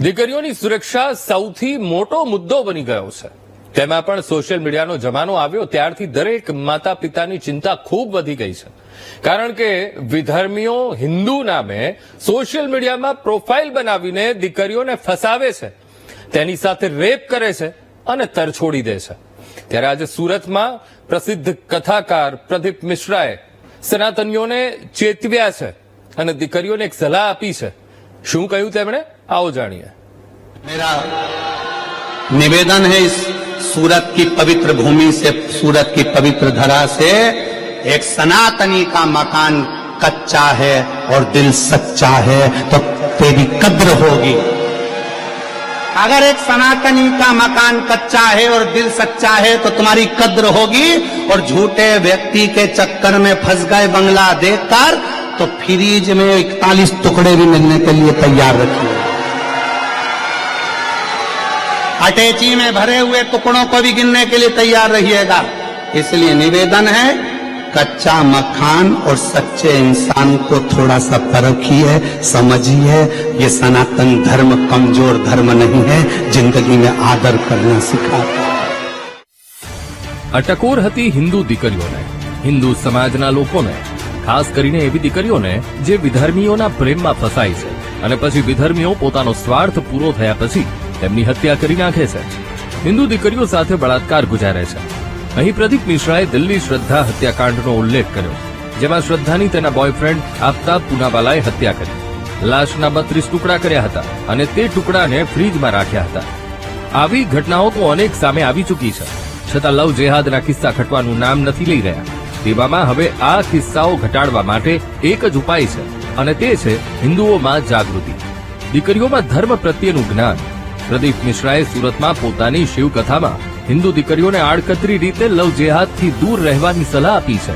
દીકરીઓની સુરક્ષા સૌથી મોટો મુદ્દો બની ગયો છે. તેમાં પણ સોશિયલ મીડિયાનો જમાનો આવ્યો ત્યારથી દરેક માતા પિતાની ચિંતા ખૂબ વધી ગઈ છે. કારણ કે વિધર્મીઓ હિન્દુ નામે સોશિયલ મીડિયામાં પ્રોફાઇલ બનાવીને દીકરીઓને ફસાવે છે, તેની સાથે રેપ કરે છે અને તરછોડી દે છે. ત્યારે આજે સુરતમાં પ્રસિદ્ધ કથાકાર પ્રદીપ મિશ્રાએ સનાતનીઓને ચેતવ્યા છે અને દીકરીઓને એક સલાહ આપી છે. શું કહ્યું તેમણે, आओ जानिए। मेरा निवेदन है इस सूरत की पवित्र भूमि से, सूरत की पवित्र धरा से एक सनातनी का मकान कच्चा है और दिल सच्चा है तो तेरी कद्र होगी। अगर एक सनातनी का मकान कच्चा है और दिल सच्चा है तो तुम्हारी कद्र होगी। और झूठे व्यक्ति के चक्कर में फंस गए बंगला देखकर तो फ्रीज में 41 टुकड़े भी मिलने के लिए तैयार रखिए। अटैची में भरे हुए टुकड़ों को भी गिनने के लिए तैयार रहिएगा। इसलिए निवेदन है, कच्चा मकान और सच्चे इंसान को थोड़ा सा परखिए, समझिए। ये सनातन धर्म कमजोर धर्म नहीं है, जिंदगी में आदर करना सिखाता है। અટકોર હતી હિન્દુ દીકરીઓને, હિન્દુ સમાજના લોકોને, ખાસ કરીને એવી દીકરીઓને જે વિધર્મીઓના પ્રેમમાં ફસાય છે અને પછી વિધર્મીઓ પોતાનો સ્વાર્થ પૂરો થયા પછી તેમની હત્યા કરી નાખે છે. હિન્દુ દીકરીઓ સાથે બળાત્કાર ગુજારે છે. અહીં પ્રદીપ મિશ્રાએ દિલ્હી શ્રદ્ધા હત્યાકાંડનો ઉલ્લેખ કર્યો, જેમાં શ્રદ્ધાની તેના બોયફ્રેન્ડ આફતાબ પૂનાવાલાએ હત્યા કરી. લાશના 32 ટુકડા કર્યા હતા અને તે ટુકડાને ફ્રીજમાં રાખ્યા હતા. આવી ઘટનાઓ તો અનેક સામે આવી ચૂકી છે, છતાં લવ જેહાદના કિસ્સા ઘટવાનું નામ નથી લઈ રહ્યા. તેવામાં હવે આ કિસ્સાઓ ઘટાડવા માટે એક જ ઉપાય છે અને તે છે હિન્દુઓમાં જાગૃતિ, દીકરીઓમાં ધર્મ પ્રત્યેનું જ્ઞાન. પ્રદીપ મિશ્રાએ સુરતમાં પોતાની શિવકથામાં હિન્દુ દીકરીઓને આડકતરી રીતે લવ જેહાદથી દૂર રહેવાની સલાહ આપી છે,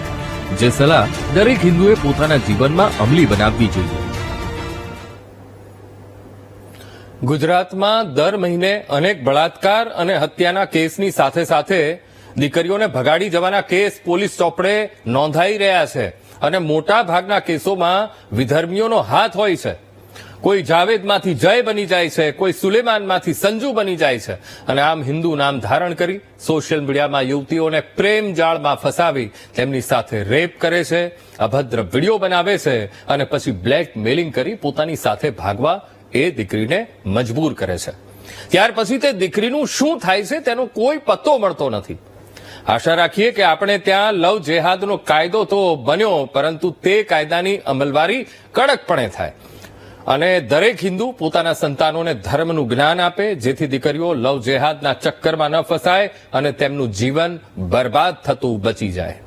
જે સલાહ દરેક હિન્દુએ પોતાના જીવનમાં અમલી બનાવવી જોઈએ. ગુજરાતમાં દર મહિને અનેક બળાત્કાર અને હત્યાના કેસની સાથે સાથે દીકરીઓને ભગાડી જવાના કેસ પોલીસ ચોપડે નોંધાઈ રહ્યા છે અને મોટા ભાગના કેસોમાં વિધર્મીઓનો હાથ હોય છે. કોઈ જાવેદમાંથી જય બની જાય છે, કોઈ સુલેમાનમાંથી સંજુ બની જાય છે અને આમ હિન્દુ નામ ધારણ કરી સોશિયલ મીડિયામાં યુવતીઓને પ્રેમ જાળમાં ફસાવી તેમની સાથે રેપ કરે છે, અભદ્ર વિડીયો બનાવે છે અને પછી બ્લેકમેલિંગ કરી પોતાની સાથે ભાગવા એ દીકરીને મજબૂર કરે છે. ત્યાર પછી તે દીકરીનું શું થાય છે તેનો કોઈ પત્તો મળતો નથી. આશા રાખીએ કે આપણે ત્યાં લવ જેહાદનો કાયદો તો બન્યો, પરંતુ તે કાયદાની અમલવારી કડકપણે થાય અને દરેક હિન્દુ પોતાના સંતાનોને ધર્મનું જ્ઞાન આપે, જેથી દીકરીઓ લવ જેહાદના ચક્કરમાં ન ફસાય અને તેમનું જીવન બરબાદ થતું બચી જાય.